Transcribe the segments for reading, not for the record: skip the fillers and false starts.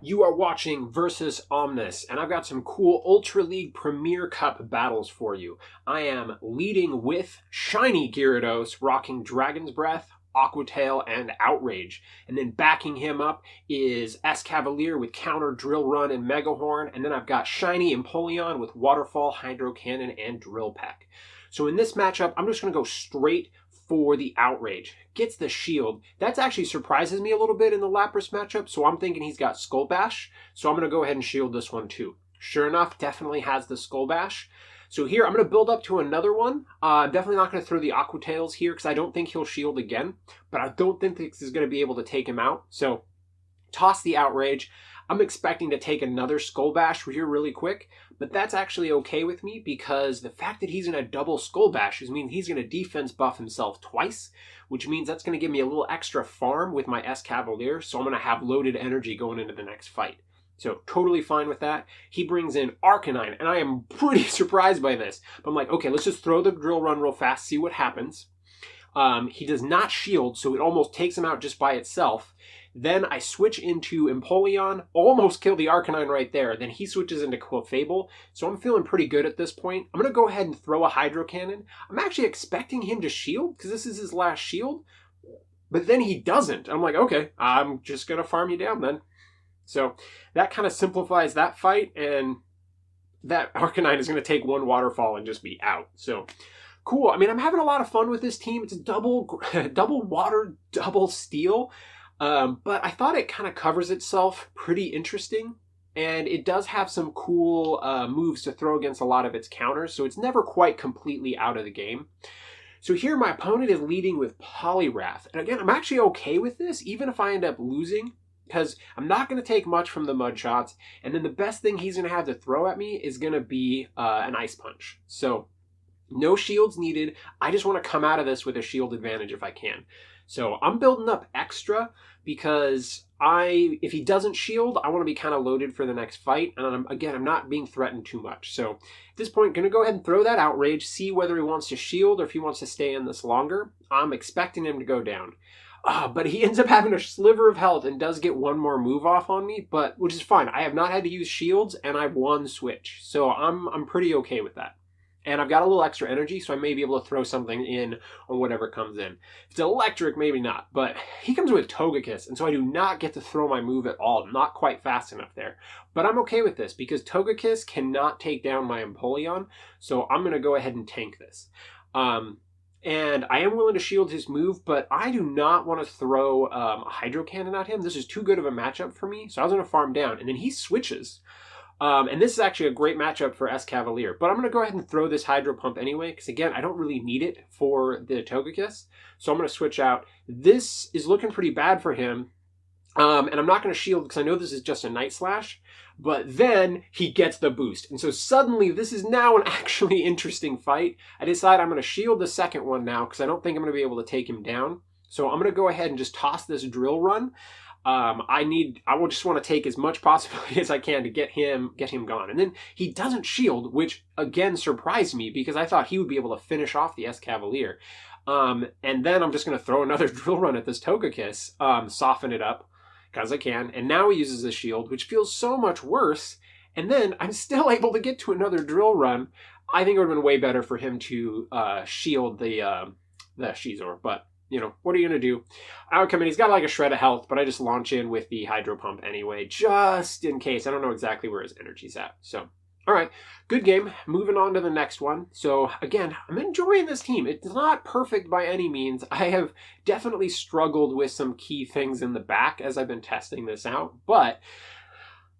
You are watching Versus Omnis, and I've got some cool Ultra League Premier Cup battles for you. I am leading with Shiny Gyarados, rocking Dragon's Breath, Aqua Tail, and Outrage. And then backing him up is Escavalier with Counter, Drill Run, and Mega Horn. And then I've got Shiny Empoleon with Waterfall, Hydro Cannon, and Drill Peck. So in this matchup, I'm just going to go straight for the Outrage. Gets the shield. That actually surprises me a little bit in the Lapras matchup, so I'm thinking he's got Skull Bash. So I'm going to go ahead and shield this one too. Sure enough, definitely has the Skull Bash. So here, I'm going to build up to another one. Definitely not going to throw the Aqua Tails here because I don't think he'll shield again. But I don't think this is going to be able to take him out. So toss the Outrage. I'm expecting to take another Skull Bash here really quick, but that's actually okay with me because the fact that he's in a double Skull Bash means he's going to defense buff himself twice, which means that's going to give me a little extra farm with my Escavalier, so I'm going to have loaded energy going into the next fight. So totally fine with that. He brings in Arcanine, and I am pretty surprised by this. But I'm like, okay, let's just throw the Drill Run real fast, see what happens. He does not shield, so it almost takes him out just by itself. Then I switch into Empoleon, almost kill the Arcanine right there. Then he switches into Clefable, so I'm feeling pretty good at this point. I'm going to go ahead and throw a Hydro Cannon. I'm actually expecting him to shield, because this is his last shield. But then he doesn't. I'm like, okay, I'm just going to farm you down then. So that kind of simplifies that fight, and that Arcanine is going to take one Waterfall and just be out. So cool. I mean, I'm having a lot of fun with this team. It's a double water, double steel. But I thought it kind of covers itself pretty interesting. And it does have some cool moves to throw against a lot of its counters. So it's never quite completely out of the game. So here my opponent is leading with Poliwrath. And again, I'm actually okay with this, even if I end up losing. Because I'm not going to take much from the Mud Shots. And then the best thing he's going to have to throw at me is going to be an Ice Punch. So no shields needed. I just want to come out of this with a shield advantage if I can. So I'm building up extra because if he doesn't shield, I want to be kind of loaded for the next fight. And I'm not being threatened too much. So at this point, going to go ahead and throw that Outrage, see whether he wants to shield or if he wants to stay in this longer. I'm expecting him to go down. But he ends up having a sliver of health and does get one more move off on me, which is fine. I have not had to use shields, and I've won Switch. So I'm pretty okay with that. And I've got a little extra energy, so I may be able to throw something in on whatever comes in. If it's electric, maybe not. But he comes with Togekiss, and so I do not get to throw my move at all. Not quite fast enough there. But I'm okay with this, because Togekiss cannot take down my Empoleon, so I'm going to go ahead and tank this. And I am willing to shield his move, but I do not want to throw a Hydro Cannon at him. This is too good of a matchup for me, so I was going to farm down. And then he switches. And this is actually a great matchup for Escavalier. But I'm going to go ahead and throw this Hydro Pump anyway, because again, I don't really need it for the Togekiss. So I'm going to switch out. This is looking pretty bad for him. And I'm not going to shield because I know this is just a Night Slash. But then he gets the boost. And so suddenly this is now an actually interesting fight. I decide I'm going to shield the second one now because I don't think I'm going to be able to take him down. So I'm going to go ahead and just toss this Drill Run. I will just want to take as much possibility as I can to get him gone. And then he doesn't shield, which again surprised me because I thought he would be able to finish off the Escavalier. And then I'm just going to throw another Drill Run at this Togekiss, soften it up as I can. And now he uses a shield, which feels so much worse. And then I'm still able to get to another Drill Run. I think it would have been way better for him to shield the Scizor, but you know, what are you going to do? I would come in. He's got like a shred of health, but I just launch in with the Hydro Pump anyway, just in case. I don't know exactly where his energy's at. So, all right, good game. Moving on to the next one. So, again, I'm enjoying this team. It's not perfect by any means. I have definitely struggled with some key things in the back as I've been testing this out, but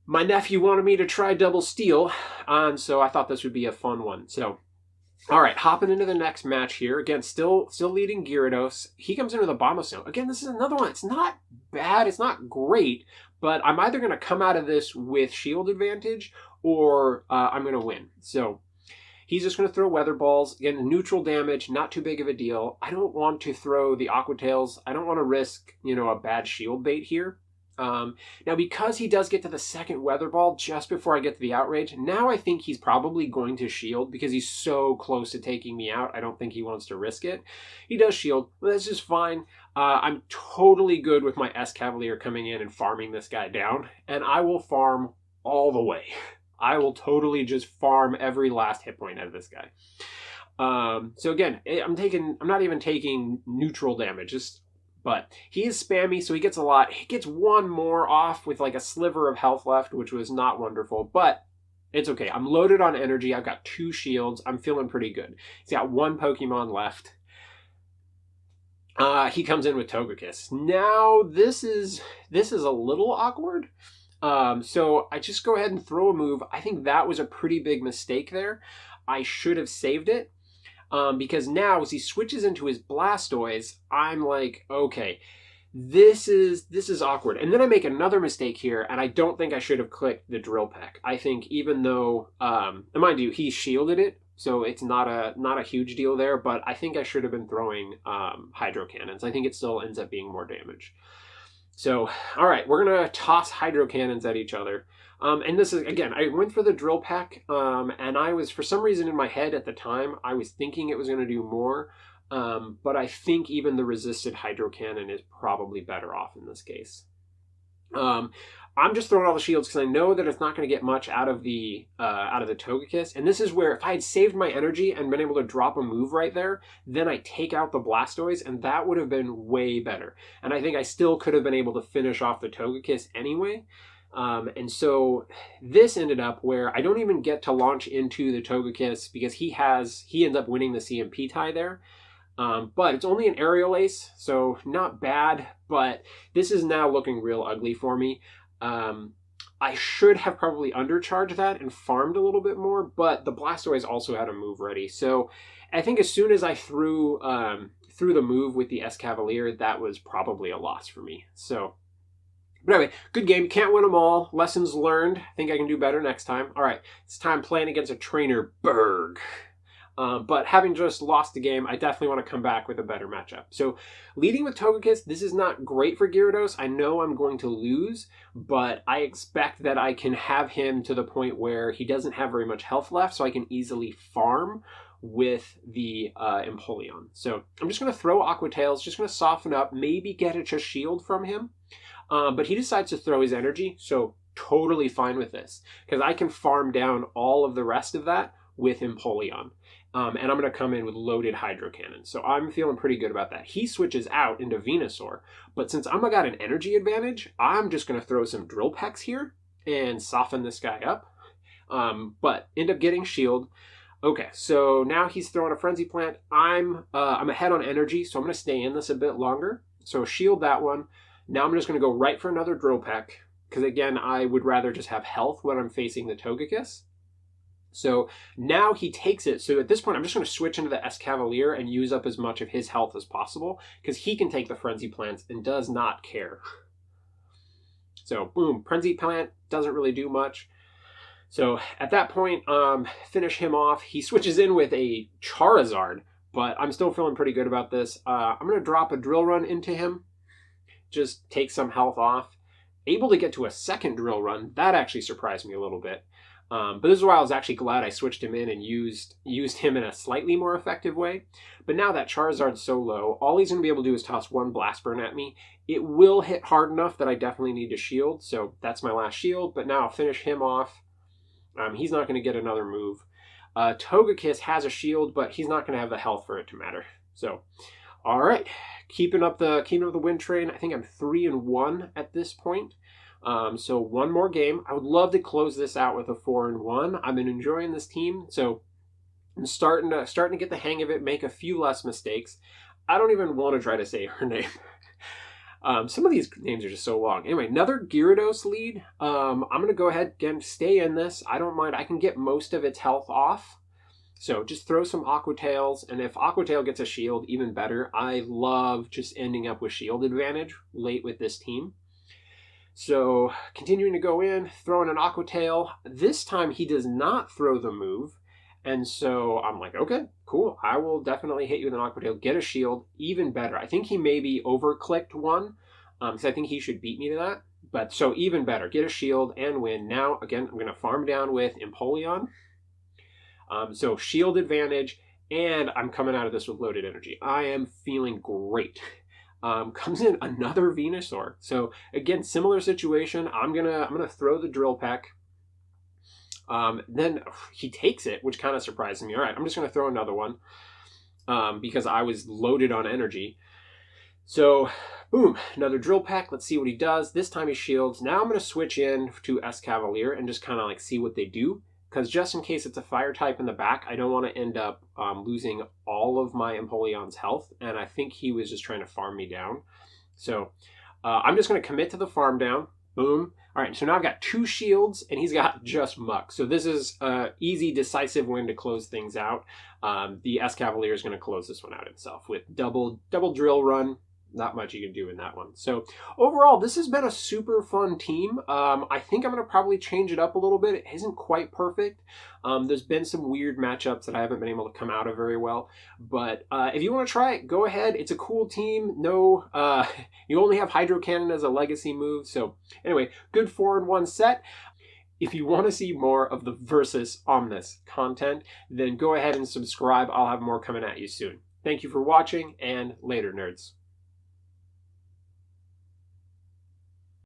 my nephew wanted me to try Double Steel, and so I thought this would be a fun one. So, all right, hopping into the next match here. Again, still leading Gyarados. He comes in with a Abomasnow. Again, this is another one. It's not bad. It's not great. But I'm either going to come out of this with shield advantage or I'm going to win. So he's just going to throw Weather Balls. Again, neutral damage, not too big of a deal. I don't want to throw the Aqua Tails. I don't want to risk, a bad shield bait here. Now, because he does get to the second Weather Ball just before I get to the Outrage, now I think he's probably going to shield because he's so close to taking me out. I don't think he wants to risk it. He does shield, but that's just fine. I'm totally good with my Escavalier coming in and farming this guy down, and I will farm all the way. I will totally just farm every last hit point out of this guy. So again, I'm not even taking neutral damage, but he is spammy, so he gets a lot. He gets one more off with like a sliver of health left, which was not wonderful, but it's okay. I'm loaded on energy. I've got 2 shields. I'm feeling pretty good. He's got 1 Pokemon left. He comes in with Togekiss. Now, this is a little awkward. So I just go ahead and throw a move. I think that was a pretty big mistake there. I should have saved it. Because now as he switches into his Blastoise, I'm like, okay, this is awkward. And then I make another mistake here, and I don't think I should have clicked the Drill Peck. I think even though, and mind you, he shielded it, so it's not a huge deal there, but I think I should have been throwing Hydro Cannons. I think it still ends up being more damage. So, all right, we're going to toss Hydro Cannons at each other. And this is, again, I went for the Drill Peck, and I was, for some reason in my head at the time, I was thinking it was going to do more, but I think even the resisted Hydro Cannon is probably better off in this case. I'm just throwing all the shields because I know that it's not going to get much out of the Togekiss, and this is where if I had saved my energy and been able to drop a move right there, then I take out the Blastoise, and that would have been way better. And I think I still could have been able to finish off the Togekiss anyway. And so this ended up where I don't even get to launch into the Togekiss because he ends up winning the CMP tie there. But it's only an Aerial Ace, so not bad, but this is now looking real ugly for me. I should have probably undercharged that and farmed a little bit more, but the Blastoise also had a move ready. So I think as soon as I threw the move with the Escavalier, that was probably a loss for me. So, but anyway, good game. Can't win them all. Lessons learned. I think I can do better next time. All right, it's time playing against a trainer, Berg. But having just lost the game, I definitely want to come back with a better matchup. So leading with Togekiss, this is not great for Gyarados. I know I'm going to lose, but I expect that I can have him to the point where he doesn't have very much health left, so I can easily farm with the Empoleon. So I'm just going to throw Aqua Tails, just going to soften up, maybe get a shield from him. But he decides to throw his energy, so totally fine with this, because I can farm down all of the rest of that with Empoleon. And I'm going to come in with loaded Hydro Cannon. So I'm feeling pretty good about that. He switches out into Venusaur. But since I've got an energy advantage, I'm just going to throw some Drill Pecks here and soften this guy up. But end up getting shield. Okay, so now he's throwing a Frenzy Plant. I'm ahead on energy, so I'm going to stay in this a bit longer. So shield that one. Now I'm just going to go right for another Drill Peck. Because again, I would rather just have health when I'm facing the Togekiss. So now he takes it. So at this point, I'm just going to switch into the Escavalier and use up as much of his health as possible because he can take the Frenzy Plants and does not care. So boom, Frenzy Plant doesn't really do much. So at that point, finish him off. He switches in with a Charizard, but I'm still feeling pretty good about this. I'm going to drop a Drill Run into him. Just take some health off. Able to get to a second Drill Run. That actually surprised me a little bit. But this is why I was actually glad I switched him in and used him in a slightly more effective way. But now that Charizard's so low, all he's going to be able to do is toss one Blast Burn at me. It will hit hard enough that I definitely need to shield, so that's my last shield. But now I'll finish him off. He's not going to get another move. Togekiss has a shield, but he's not going to have the health for it to matter. So, all right, keeping up the win train. I think I'm 3-1 at this point. So one more game. I would love to close this out with a 4-1. I've been enjoying this team, so I'm starting to get the hang of it, make a few less mistakes. I don't even want to try to say her name. Some of these names are just so long. Anyway, another Gyarados lead. I'm going to go ahead and stay in this. I don't mind. I can get most of its health off. So just throw some Aqua Tails, and if Aqua Tail gets a shield, even better. I love just ending up with shield advantage late with this team. So continuing to go in, throwing an Aqua Tail. This time he does not throw the move. And so I'm like, okay, cool. I will definitely hit you with an Aqua Tail, get a shield, even better. I think he maybe overclicked one, because I think he should beat me to that. But so even better, get a shield and win. Now, again, I'm going to farm down with Empoleon. So shield advantage, and I'm coming out of this with loaded energy. I am feeling great. Comes in another Venusaur. So again, similar situation. I'm gonna throw the Drill Peck. Then he takes it, which kind of surprises me. All right, I'm just gonna throw another one because I was loaded on energy. So, boom, another Drill Peck. Let's see what he does. This time he shields. Now I'm going to switch in to Escavalier and just kind of like see what they do. Because just in case it's a fire type in the back, I don't want to end up losing all of my Empoleon's health. And I think he was just trying to farm me down. So I'm just going to commit to the farm down. Boom. All right, so now I've got 2 shields, and he's got just Muck. So this is an easy, decisive win to close things out. The Escavalier is going to close this one out himself with double drill run. Not much you can do in that one. So overall, this has been a super fun team. I think I'm going to probably change it up a little bit. It isn't quite perfect. There's been some weird matchups that I haven't been able to come out of very well. But if you want to try it, go ahead. It's a cool team. No, you only have Hydro Cannon as a legacy move. So anyway, good 4-in-1 set. If you want to see more of the Versus Omnis content, then go ahead and subscribe. I'll have more coming at you soon. Thank you for watching, and later, nerds.